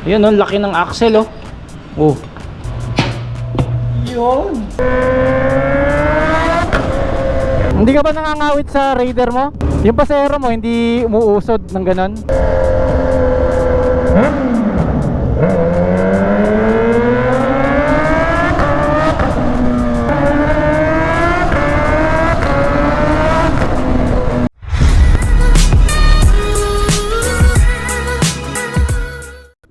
Yun, oh, laki ng axle, oh. Oh. Yun. Hindi ka ba nangangawit sa Raider mo? Yung pasero mo hindi umuusod ng ganon?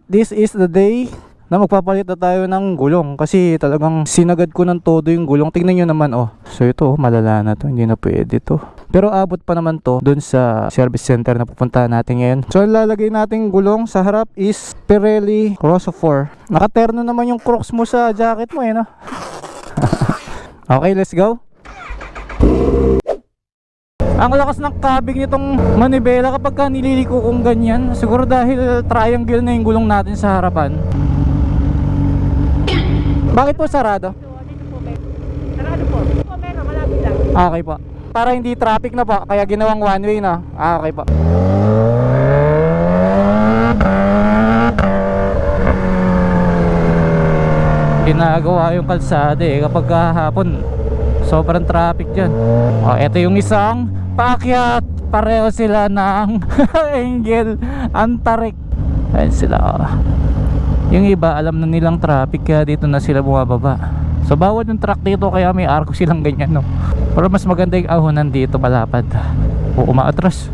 This is the day na magpapalit na tayo ng gulong kasi talagang sinagad ko ng todo yung gulong. Tingnan nyo naman, oh. So ito, malala na to, hindi na pwede to. Pero abot pa naman to dun sa service center na pupuntahan natin ngayon. So ang lalagay nating gulong sa harap is Pirelli Rosso 4. Nakaterno naman yung Crocs mo sa jacket mo, eh, no? Okay, let's go. Ang lakas ng kabig nitong manibela kapag ka nililiko kong ganyan. Siguro dahil triangle na yung gulong natin sa harapan. Bakit po sarado? Sarado po. Meron, malapit lang. Okay po. Para hindi traffic na po, kaya ginawang one way na. Okay po. Ginagawa yung kalsada eh kapag hapon. Sobrang traffic dyan. Oh, ito yung isang paakyat. Pareho sila ng Angel Antarik. Ayan sila, oh. Yung iba alam na nilang traffic kaya dito na sila bumababa. So bawal yung truck dito kaya may arko silang ganyan, no? Pero mas maganda yung ahonan dito malapad. O umaatras.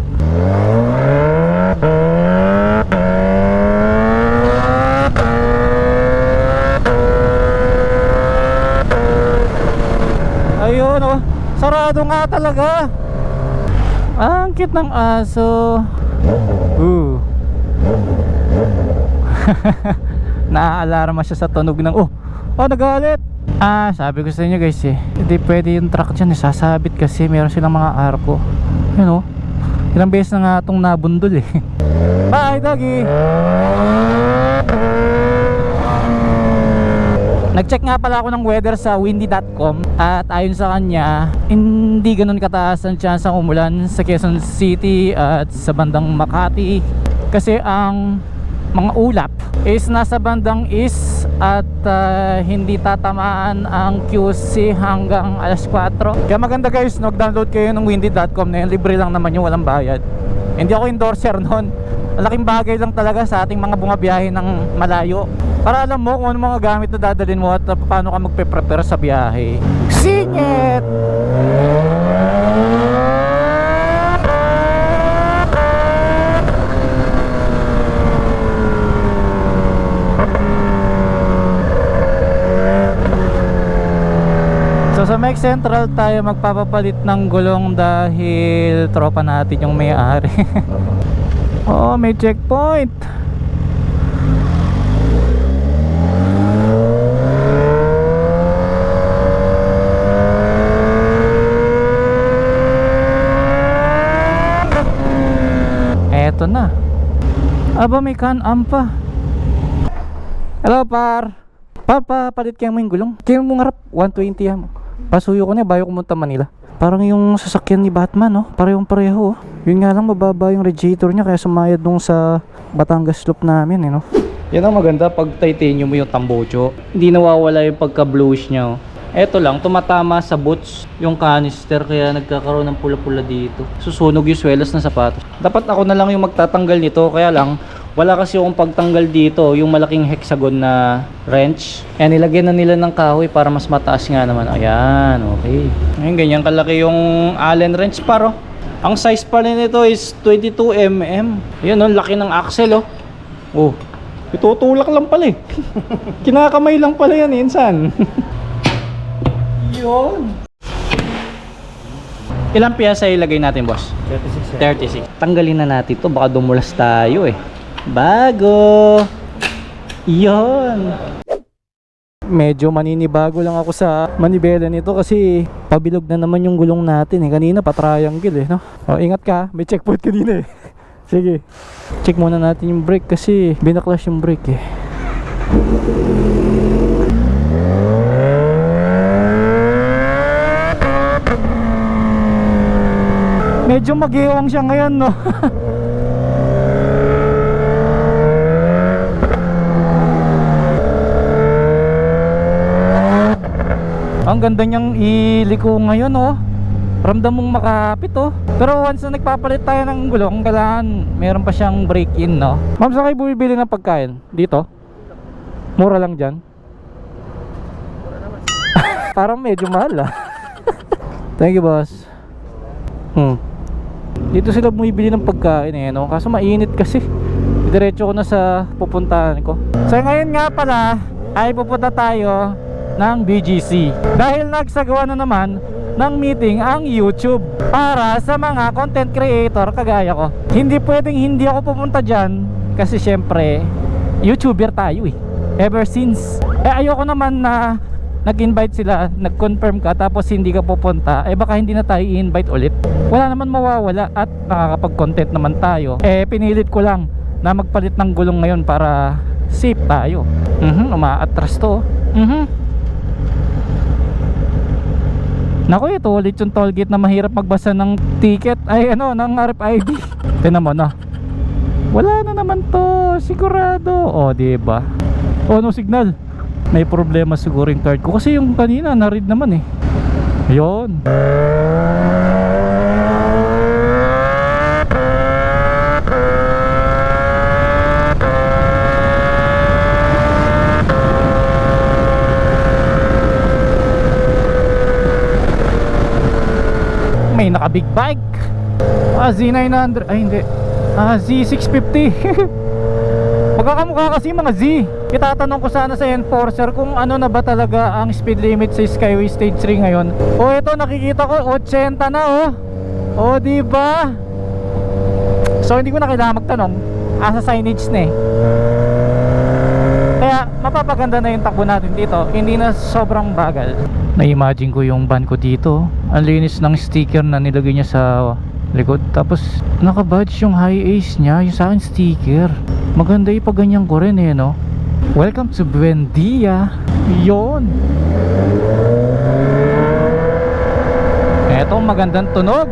Ayun, oh. Sarado nga talaga. Ang cute ng aso. Naaalarma siya sa tunog ng oh nagalit. Sabi ko sa inyo guys eh, hindi pwede yung truck dyan, sasabit kasi meron silang mga arko. Yun, oh. Ilang beses na nga itong nabundol eh. Bye doggy. Nag-check nga pala ako ng weather sa windy.com at ayon sa kanya, hindi ganun kataas ang chance ng umulan sa Quezon City at sa bandang Makati kasi ang mga ulap is nasa bandang east at hindi tatamaan ang QC hanggang alas 4. Kaya maganda guys, nag-download kayo ng windy.com na yun, libre lang naman yung walang bayad. Hindi ako endorser nun. Malaking bagay lang talaga sa ating mga bumabiyahe ng malayo para alam mo kung ano mga gamit na dadalhin mo at paano ka magpe-prepare sa biyahe. Singit! So sa Mike Central tayo magpapapalit ng gulong dahil tropa natin yung may-ari. Oh, may checkpoint. Eto na. Aba, may can-am pa. Hello par. Papalit kayo mo yung gulong. Kaya mong harap 120 yan. Pasuyo ko na, bayo kumunta Manila. Parang yung sasakyan ni Batman, no? Parehong pareho, oh. Yun nga lang, mababa yung radiator niya kaya sumayad nung sa Batangas loop namin, eh, no? Yan ang maganda pag titanium mo yung tambocho. Hindi nawawala yung pagka-bluish niya, oh. Eto lang, tumatama sa boots yung canister kaya nagkakaroon ng pula-pula dito. Susunog yung swelas ng sapatos. Dapat ako na lang yung magtatanggal nito, kaya lang wala kasi akong pagtanggal dito, yung malaking hexagon na wrench. Kaya nilagyan na nila ng kahoy para mas mataas nga naman. Ayan, okay. Ngayon, ganyan kalaki yung Allen wrench paro. Ang size pa rin nito is 22mm. Yun, oh, laki ng axle, oh. Oh, itutulak lang pala eh. Kinakamay lang pala yan, insan. Yun. Ilang piyasa ilagay natin, boss? 36. Tanggalin na natin to, baka dumulas tayo eh. Bago. Yun. Medyo maninibago lang ako sa manibela nito kasi pabilog na naman yung gulong natin eh. Kanina pa triangle eh, no? O, ingat ka, may checkpoint kanina eh. Sige, check muna natin yung brake kasi binaklas yung brake eh. Medyo mag-iwang siya ngayon, no? ang ganda niyang iliko ngayon oh. Ramdam mong makapit oh. Pero once na nagpapalit tayo ng gulong, kailangan meron pa siyang break-in no. Ma'am, saan kayo bumibili ng pagkain? Dito? Mura lang dyan? Parang medyo mahal ah. Thank you boss. Dito sila bumibili ng pagkain eh no? Kaso mainit kasi. Diretso ko na sa pupuntahan ko. So ngayon nga pala ay pupunta tayo ng BGC. Dahil nagsagawa na naman ng meeting ang YouTube para sa mga content creator kagaya ko. Hindi pwedeng hindi ako pupunta dyan kasi syempre YouTuber tayo eh. Ever since ayoko naman na nag-invite sila, nag-confirm ka tapos hindi ka pupunta, baka hindi na tayo i-invite ulit. Wala naman mawawala at nakakapag-content naman tayo. Pinilit ko lang na magpalit ng gulong ngayon para safe tayo. Umaatras to. Naku, ito ulit yung tollgate na mahirap magbasa ng ticket ng RFID. Tignan mo na. Wala na naman to, sigurado. O, diba? O, no signal. May problema siguro yung card ko kasi yung kanina na-read naman eh. Ayun. May naka big bike. Z900. Ay hindi. Z650. Magkakamukha kasi mga Z. Itatanong ko sana sa enforcer kung ano na ba talaga ang speed limit sa Skyway Stage 3 ngayon. O ito nakikita ko 80 na oh. O diba? So hindi ko na kailangan magtanong. Asa signage na eh. Kaya mapapaganda na yung takbo natin dito. Hindi na sobrang bagal. Na-imagine ko yung van ko dito. Ang linis ng sticker na nilagay niya sa likod. Tapos naka-badge yung high ace niya. Yung sa akin sticker. Maganda ipaganyan ko rin eh no. Welcome to Buendia. Yon. Eto magandang tunog.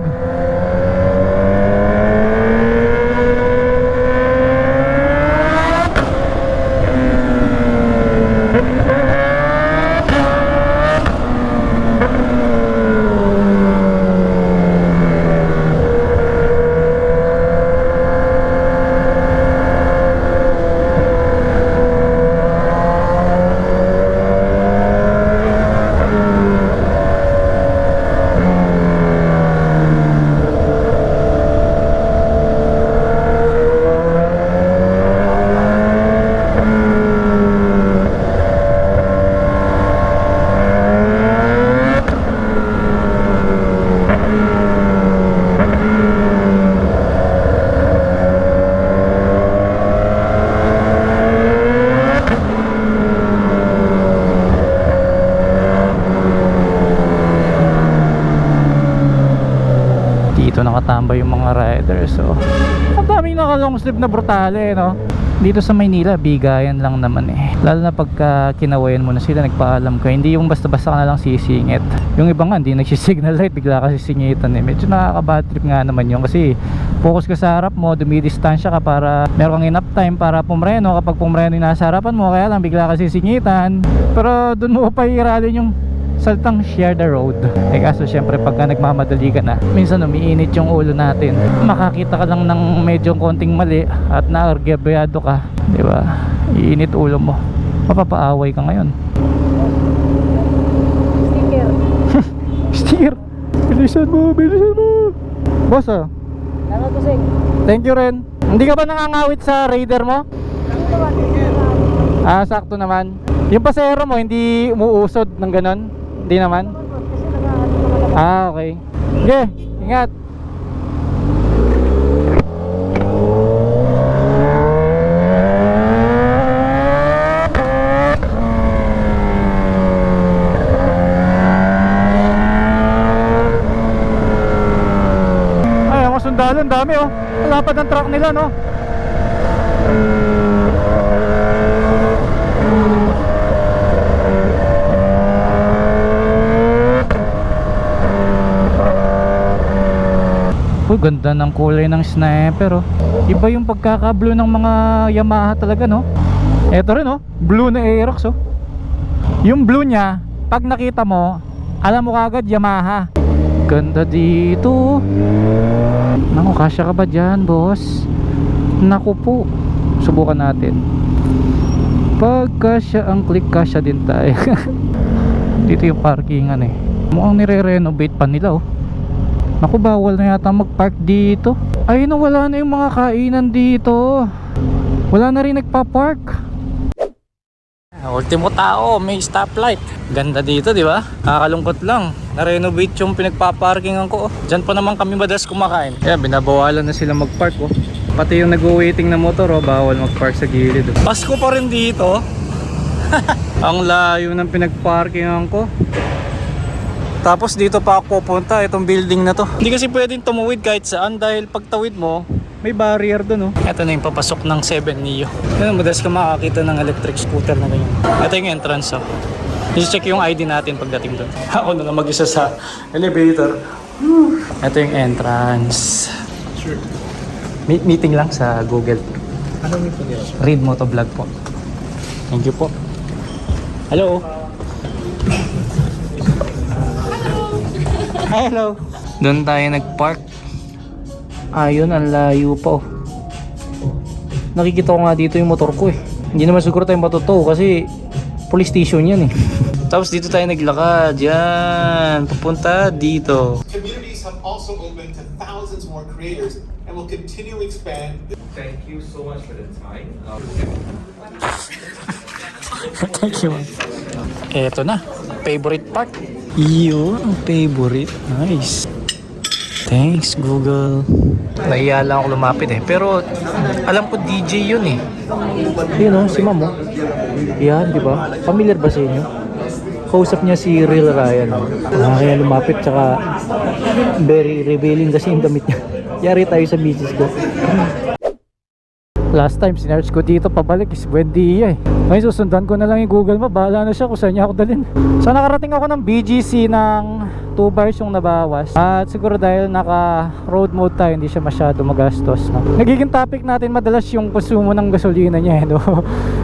Dito nakatambay yung mga riders. So ang daming naka long sleeve na brutale no. Dito sa Maynila bigayan lang naman eh. Lalo na pagka kinawayan mo na sila, nagpaalam ka, hindi yung basta-basta ka na lang sisingit. Yung iba nga hindi nagsisignal light, bigla ka sisingitan eh. Medyo nakaka-bad trip nga naman yun kasi focus ka sa harap mo, dumidistansya ka para meron kang enough time para pumreno. Kapag pumreno yung nasa harapan mo, kaya lang bigla ka sisingitan. Pero dun mo pa iralin yung saltang share the road. Kaso syempre pagka nagmamadali ka na, minsan umiinit yung ulo natin. Makakita ka lang ng medyo konting mali at naargabyado ka, di ba? Iinit ulo mo. Mapapaaway ka ngayon. Sticker. Sticker. Bilisan mo, bilisan mo. Boss ah. Salamat ko sing. Thank you rin. Hindi ka ba nangangawit sa Raider mo? Sakto naman. Yung pasero mo hindi umuusod ng ganon? Hindi naman? Okay. Okay, ingat. Ay, ang sundalo, ang dami oh. Lapad ng truck nila no. Uy, ganda ng kulay ng sniper oh. Iba yung pagkaka-blue ng mga Yamaha talaga no. Eto rin oh, blue na Aerox oh. Yung blue niya, pag nakita mo, alam mo kagad Yamaha. Ganda dito. Naku, kasya ka ba dyan, boss? Naku po. Subukan natin. Pag kasya ang click, kasya din tayo. Dito yung parkingan eh. Mukhang nire-renovate pa nila oh. Naku, bawal na yata mag-park dito. Ayun, wala na yung mga kainan dito. Wala na rin nagpa-park. Ultimo tao, may stoplight. Ganda dito, di ba? Nakakalungkot lang. Na-renovate yung pinagpa-parkingan ko. Diyan pa naman kami madalas kumakain. Kaya binabawalan na sila mag-park oh. Pati yung nag-waiting na motor oh, bawal mag-park sa gilid oh. Pasko pa rin dito. Ang layo ng pinagparkingan ko. Tapos dito pa ako pupunta, itong building na to. Hindi kasi pwedeng tumawid kahit saan dahil pag tawid mo, may barrier dun oh. Ito na yung papasok ng 7 Neo. Yan, madalas ka makakita ng electric scooter na ganyan. Ito yung entrance oh. I-check yung ID natin pagdating dun. Ako na lang mag-isa sa elevator. Ito yung entrance. Sure. Meeting lang sa Google. Anong meeting nila? Read Motovlog po. Thank you po. Hello. Hello. Doon tayo nag-park. Ayun, ang layo po. Nakikita ko nga dito yung motor ko eh. Hindi naman siguro tayo matuto kasi police station yan eh. Tapos dito tayo naglakad. Yan. Papunta dito. Communities have also opened to thousands more creators and will continue to expand. Thank you so much for the time. Thank you. Eto na. Favorite part. Yun, ang favorite. Nice. Thanks, Google. Nahiya lang ako lumapit eh. Pero alam ko DJ yun eh. Yun o, si Ma'am o. Yan, di ba? Familiar ba sa inyo? Kausap niya si Real Ryan. Kaya lumapit, tsaka very revealing kasi yung damit niya. Yari tayo sa business ko. Last time sinearch ko dito pabalik is Buendia eh. Ngayon susundan ko na lang yung Google Map. Bahala na siya kung saan niya ako dalhin. So nakarating ako ng BGC ng 2 bars yung nabawas. At siguro dahil naka road mode tayo, hindi siya masyado magastos no? Nagiging topic natin madalas yung konsumo ng gasolina niya no?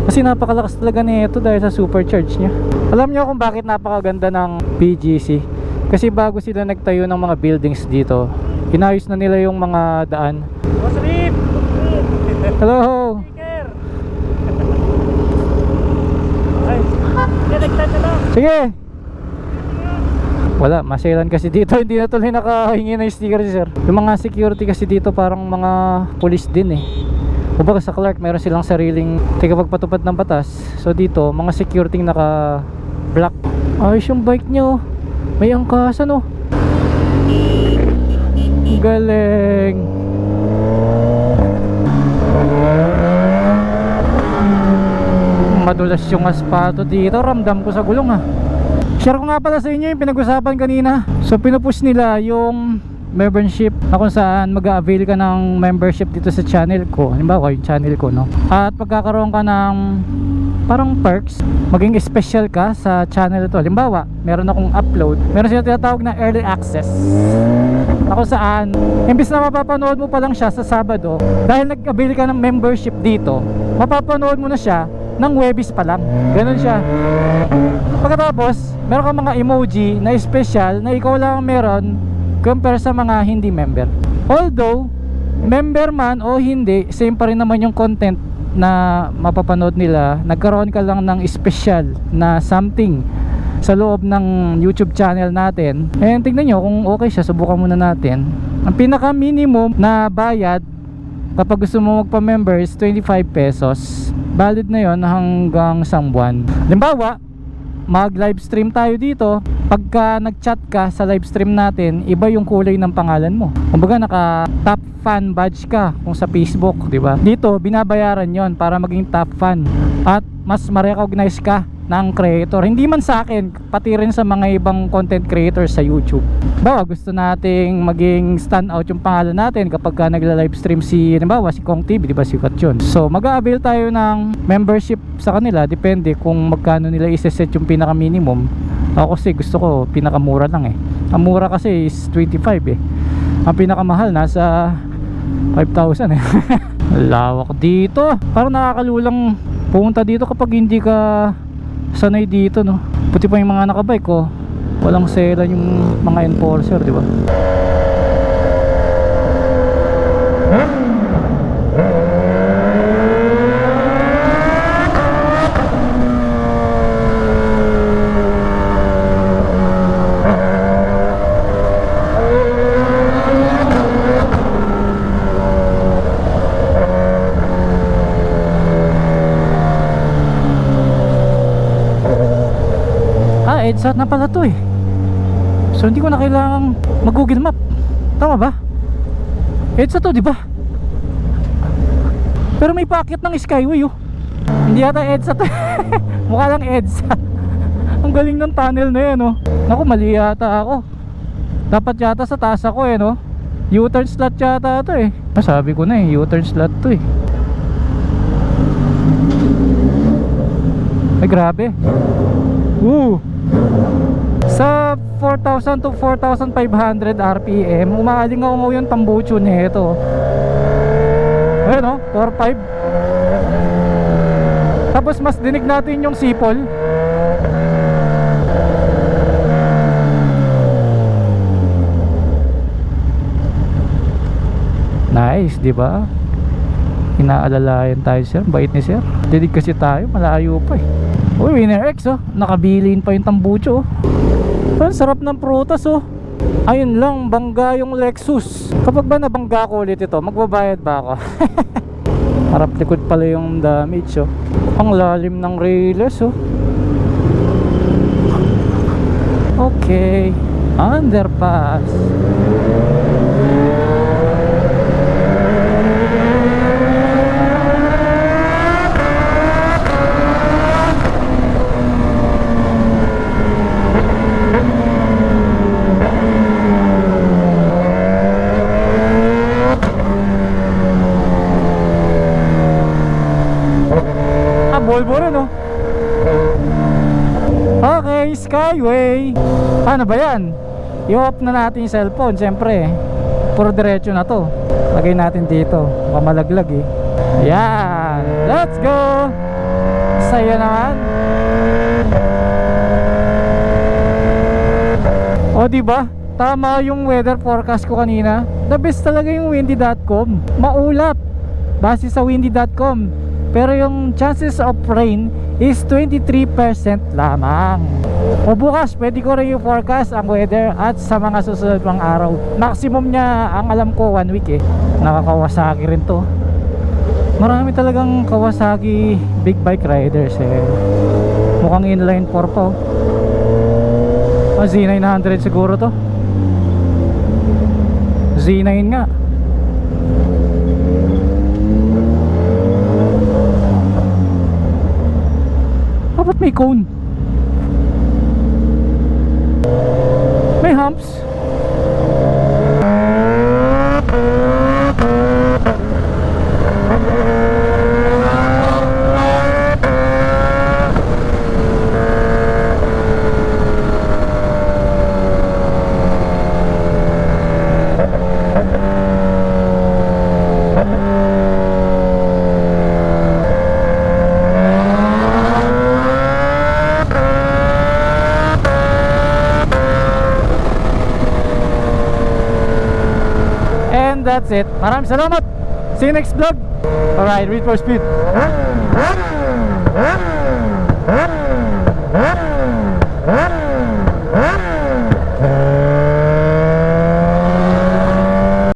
Kasi napakalakas talaga nito dahil sa supercharge niya. Alam niyo kung bakit napakaganda ng BGC? Kasi bago sila nagtayo ng mga buildings dito, inayos na nila yung mga daan. Hello. Ay, direktan na lang. Sige. Wala, maselan kasi dito. Hindi na tuloy nakahingi ng sticker si sir. Yung mga security kasi dito parang mga police din eh. Kumbaga sa Clark meron silang sariling tagapagpatupad ng batas. So dito mga security naka black. Ayos yung bike nyo. May angkasan oh. Galing. Madulas yung aspato dito. Ramdam ko sa gulong ah. Share ko nga pala sa inyo yung pinag-usapan kanina. So pinupush nila yung membership na kung saan mag-avail ka ng membership dito sa channel ko. Halimbawa yung channel ko no. At pagkakaroon ka ng parang perks, maging special ka sa channel ito. Halimbawa meron akong upload, meron sila tinatawag na early access na kung saan imbis na mapapanood mo pa lang siya sa Sabado, dahil nag-avail ka ng membership dito, mapapanood mo na siya ng Webis pa lang. Ganun siya. Pagkatapos meron kang mga emoji na special na ikaw lang meron compare sa mga hindi member. Although member man o hindi, same pa rin naman yung content na mapapanood nila. Nagkaroon ka lang ng special na something sa loob ng YouTube channel natin. And tignan nyo kung okay siya, subukan muna natin. Ang pinaka minimum na bayad kapag gusto mo magpa-member is 25 pesos. Valid na yon hanggang isang buwan. Halimbawa, mag live stream tayo dito. Pagka nag-chat ka sa live stream natin, iba yung kulay ng pangalan mo. Kumbaga naka top fan badge ka kung sa Facebook, di ba? Dito binabayaran yon para maging top fan at mas ma-recognize ka ng creator. Hindi man sa akin, pati rin sa mga ibang content creators sa YouTube. Bawa gusto nating maging stand out yung pangalan natin kapag ka nagla-live stream si, halimbawa si Kong TV, di ba, sikat yun. So mag-a-avail tayo ng membership sa kanila, depende kung magkano nila i-set yung pinaka minimum. Ako kasi gusto ko pinakamura lang eh. Ang mura kasi is 25 eh. Ang pinakamahal nasa 5,000 eh. Lawak dito. Parang nakakalulang pumunta dito kapag hindi ka sanay dito no. Puti pa yung mga nakabike ko. Walang selan yung mga enforcer, di ba? EDSA na pala to eh. So hindi ko na kailangang mag-Google Map. Tama ba? EDSA to, di ba? Pero may paakyat ng Skyway oh. Hindi yata EDSA to. Mukha lang EDSA. Ang galing ng tunnel na yan oh. Naku, mali yata ako. Dapat yata sa taas ako eh no. U-turn slot yata to eh. Sabi ko na eh, U-turn slot to eh. Ay grabe. Sa 4,000 to 4,500 RPM umaaling ako yung tambucho nito. Ayun o, 4,500. Tapos mas dinig natin yung sipol. Nice, di ba? Inaalalayan tayo sir, bait ni sir. Dinig kasi tayo, malayo pa eh. Uy, Winner X oh, nakabilin pa yung tambucho oh. Ang sarap ng prutas oh. Ayun lang, bangga yung Lexus. Kapag ba nabangga ko ulit ito, magbabayad ba ako? Harap likod pala yung damage oh. Ang lalim ng rails oh. Okay, underpass. Volvo rin oh. Okay, Skyway. Ano ba yan? I-off na natin yung cellphone. Siyempre puro diretso na to. Lagay natin dito, pamalaglag eh. Ayan, let's go. Saya naman. O diba? Tama yung weather forecast ko kanina. The best talaga yung windy.com. Maulap base sa windy.com. Pero yung chances of rain is 23% lamang. O bukas, pwede ko rin yung forecast ang weather at sa mga susunod pang araw. Maximum niya, ang alam ko, 1 week eh. Nakakawasaki rin to. Marami talagang Kawasaki big bike riders eh. Mukhang inline 4 pa oh. Z900 siguro to. Z9 nga. Ba't may cone? May humps? That's it. Maraming salamat. See you next vlog. Alright, read for speed.